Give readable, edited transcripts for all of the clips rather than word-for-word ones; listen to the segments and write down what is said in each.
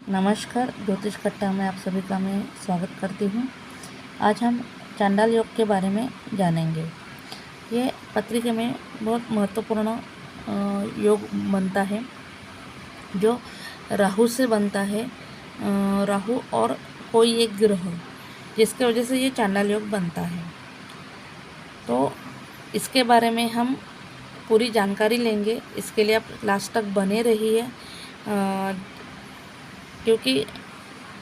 नमस्कार, ज्योतिष कट्टा में आप सभी का मैं स्वागत करती हूँ। आज हम चांडाल योग के बारे में जानेंगे। ये पत्रिका में बहुत महत्वपूर्ण योग बनता है जो राहु से बनता है। राहु और कोई एक ग्रह जिसके वजह से ये चांडाल योग बनता है। तो इसके बारे में हम पूरी जानकारी लेंगे। इसके लिए आप लास्ट तक बने रहिए, क्योंकि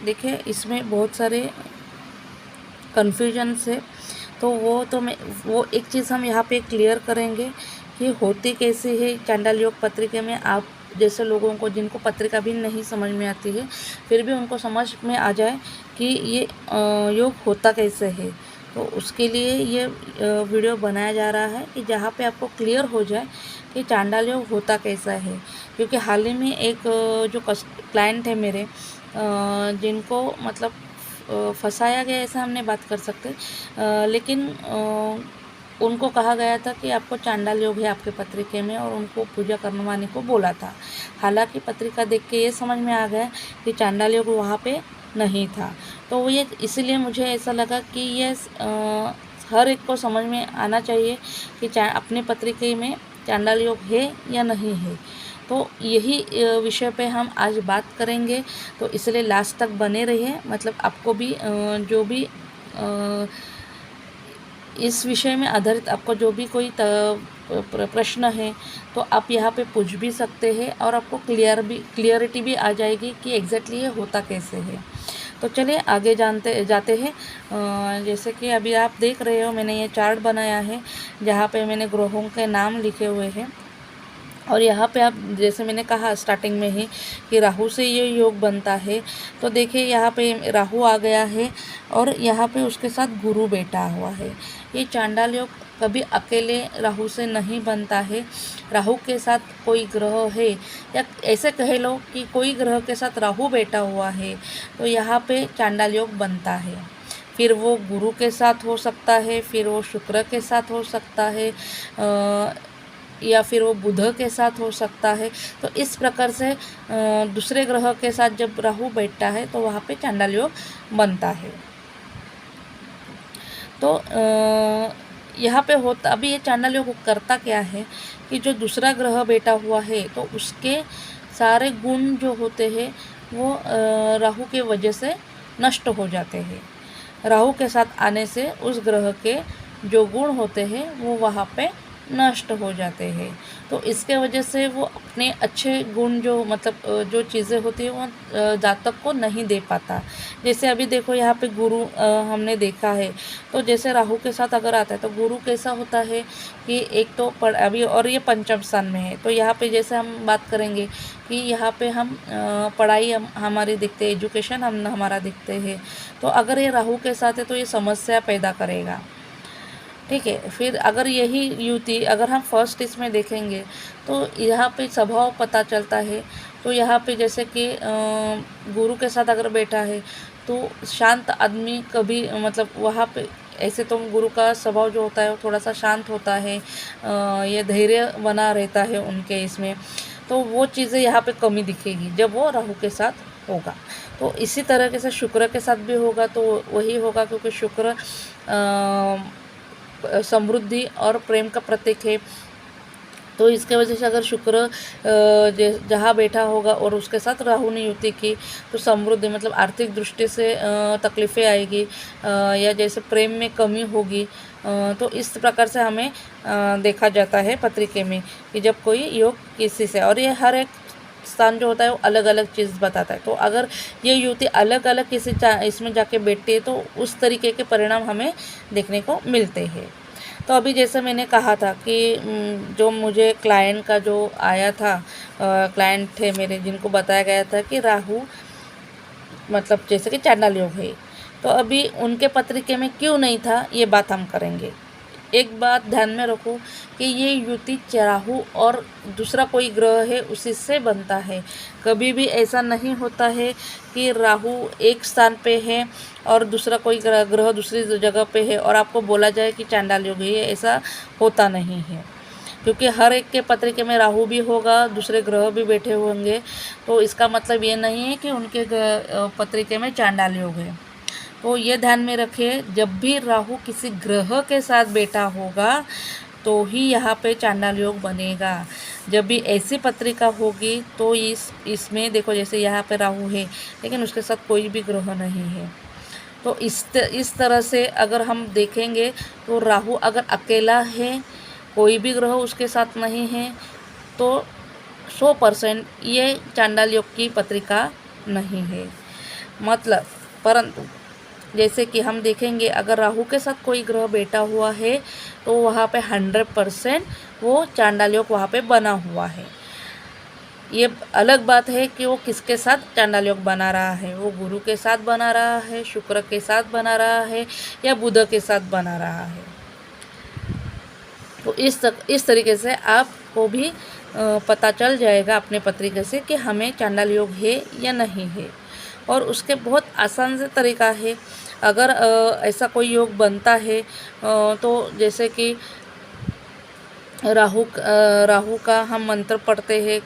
देखिए इसमें बहुत सारे कन्फ्यूजन्स है। तो वो एक चीज़ हम यहाँ पे क्लियर करेंगे कि होती कैसे है चांडाल योग पत्रिका में। आप जैसे लोगों को जिनको पत्रिका भी नहीं समझ में आती है, फिर भी उनको समझ में आ जाए कि ये योग होता कैसे है। तो उसके लिए ये वीडियो बनाया जा रहा है कि जहाँ पे आपको क्लियर हो जाए कि चांडाल योग होता कैसा है। क्योंकि हाल ही में एक जो क्लाइंट है मेरे, जिनको मतलब फंसाया गया ऐसा हमने बात कर सकते, लेकिन उनको कहा गया था कि आपको चांडाल योग है आपके पत्रिके में, और उनको पूजा करवाने को बोला था। हालांकि पत्रिका देख के ये समझ में आ गया कि चांडाल योग वहाँ पे नहीं था। तो ये इसीलिए मुझे ऐसा लगा कि ये हर एक को समझ में आना चाहिए कि अपने पत्रिके में चांडाल योग है या नहीं है। तो यही विषय पे हम आज बात करेंगे। तो इसलिए लास्ट तक बने रहिए। मतलब आपको भी जो भी इस विषय में आधारित आपको जो भी कोई प्रश्न है तो आप यहाँ पे पूछ भी सकते हैं, और आपको क्लियरिटी भी आ जाएगी कि एग्जैक्टली ये होता कैसे है। तो चलिए आगे जाते हैं। जैसे कि अभी आप देख रहे हो, मैंने ये चार्ट बनाया है जहाँ पे मैंने ग्रहों के नाम लिखे हुए हैं। और यहाँ पे आप जैसे मैंने कहा स्टार्टिंग में ही कि राहु से ये योग बनता है। तो देखिए यहाँ पे राहु आ गया है और यहाँ पे उसके साथ गुरु बैठा हुआ है। ये चांडाल योग कभी अकेले राहु से नहीं बनता है। राहु के साथ कोई ग्रह है, या ऐसे कह लो कि कोई ग्रह के साथ राहु बैठा हुआ है, तो यहाँ पे चांडाल योग बनता है। फिर वो गुरु के साथ हो सकता है, फिर वो शुक्र के साथ हो सकता है, या फिर वो बुध के साथ हो सकता है। तो इस प्रकार से दूसरे ग्रह के साथ जब राहु बैठता है तो वहाँ पे चांडाल योग बनता है। तो यहाँ पे होता, अभी ये चांडाल योग करता क्या है कि जो दूसरा ग्रह बैठा हुआ है तो उसके सारे गुण जो होते हैं वो राहु के वजह से नष्ट हो जाते हैं। राहु के साथ आने से उस ग्रह के जो गुण होते हैं वो वहाँ पे नष्ट हो जाते हैं। तो इसके वजह से वो अपने अच्छे गुण जो मतलब जो चीज़ें होती हैं वो जातक को नहीं दे पाता। जैसे अभी देखो यहाँ पे गुरु हमने देखा है। तो जैसे राहु के साथ अगर आता है तो गुरु कैसा होता है कि एक तो अभी, और ये पंचम स्थान में है। तो यहाँ पे जैसे हम बात करेंगे कि यहाँ पे हम पढ़ाई हमारी दिखते हैं, एजुकेशन हमारा दिखते हैं। तो अगर ये राहु के साथ है तो ये समस्या पैदा करेगा। ठीक है। फिर अगर यही युति अगर हम फर्स्ट इसमें देखेंगे तो यहाँ पे स्वभाव पता चलता है। तो यहाँ पे जैसे कि गुरु के साथ अगर बैठा है तो शांत आदमी कभी मतलब वहाँ पे ऐसे तो गुरु का स्वभाव जो होता है वो थोड़ा सा शांत होता है, ये धैर्य बना रहता है उनके इसमें। तो वो चीज़ें यहाँ पे कमी दिखेगी जब वो राहु के साथ होगा। तो इसी तरह से शुक्र के साथ भी होगा तो वही होगा, क्योंकि शुक्र समृद्धि और प्रेम का प्रतीक है। तो इसके वजह से अगर शुक्र जहाँ बैठा होगा और उसके साथ राहु ने युति की तो समृद्धि मतलब आर्थिक दृष्टि से तकलीफ़ें आएगी, या जैसे प्रेम में कमी होगी। तो इस प्रकार से हमें देखा जाता है पत्रिके में कि जब कोई योग किसी से, और ये हर एक स्थान जो होता है वो अलग अलग चीज़ बताता है। तो अगर ये युति अलग अलग किसी इसमें जाके बैठती है तो उस तरीके के परिणाम हमें देखने को मिलते हैं। तो अभी जैसे मैंने कहा था कि जो मुझे क्लाइंट का जो आया था, क्लाइंट थे मेरे जिनको बताया गया था कि राहु मतलब जैसे कि चांडाल योग है। तो अभी उनके पत्रिके में क्यों नहीं था ये बात हम करेंगे। एक बात ध्यान में रखो कि ये युति राहु और दूसरा कोई ग्रह है उसी से बनता है। कभी भी ऐसा नहीं होता है कि राहु एक स्थान पे है और दूसरा कोई ग्रह दूसरी जगह पे है और आपको बोला जाए कि चांडाल योग है, ये ऐसा होता नहीं है। क्योंकि हर एक के पत्रिका में राहु भी होगा, दूसरे ग्रह भी बैठे होंगे, तो इसका मतलब ये नहीं है कि उनके पत्रिका में चांडाल योग है। तो ये ध्यान में रखिए, जब भी राहु किसी ग्रह के साथ बैठा होगा तो ही यहाँ पे चांडाल योग बनेगा। जब भी ऐसी पत्रिका होगी तो इसमें देखो, जैसे यहाँ पे राहु है लेकिन उसके साथ कोई भी ग्रह नहीं है, तो इस तरह से अगर हम देखेंगे तो राहु अगर अकेला है, कोई भी ग्रह उसके साथ नहीं है, तो 100% ये चांडाल योग की पत्रिका नहीं है। मतलब परंतु जैसे कि हम देखेंगे, अगर राहु के साथ कोई ग्रह बैठा हुआ है तो वहाँ पे 100% वो चांडाल योग वहाँ पे बना हुआ है। ये अलग बात है कि वो किसके साथ चांडाल योग बना रहा है, वो गुरु के साथ बना रहा है, शुक्र के साथ बना रहा है, या बुध के साथ बना रहा है। तो इस तरीके से आपको भी पता चल जाएगा अपने पत्रिका से कि हमें चांडाल योग है या नहीं है। और उसके बहुत आसान से तरीका है, अगर ऐसा कोई योग बनता है तो जैसे कि राहु का हम मंत्र पढ़ते हैं,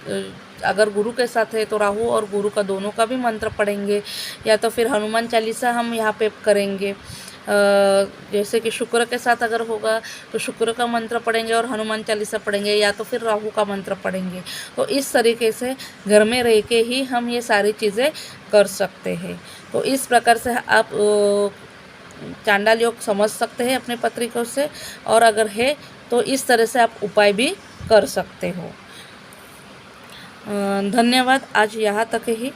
अगर गुरु के साथ है तो राहु और गुरु का दोनों का भी मंत्र पढ़ेंगे, या तो फिर हनुमान चालीसा हम यहाँ पे करेंगे। जैसे कि शुक्र के साथ अगर होगा तो शुक्र का मंत्र पढ़ेंगे और हनुमान चालीसा पढ़ेंगे, या तो फिर राहु का मंत्र पढ़ेंगे। तो इस तरीके से घर में रह के ही हम ये सारी चीज़ें कर सकते हैं। तो इस प्रकार से आप चांडाल योग समझ सकते हैं अपने पत्रिकों से, और अगर है तो इस तरह से आप उपाय भी कर सकते हो। धन्यवाद, आज यहाँ तक ही।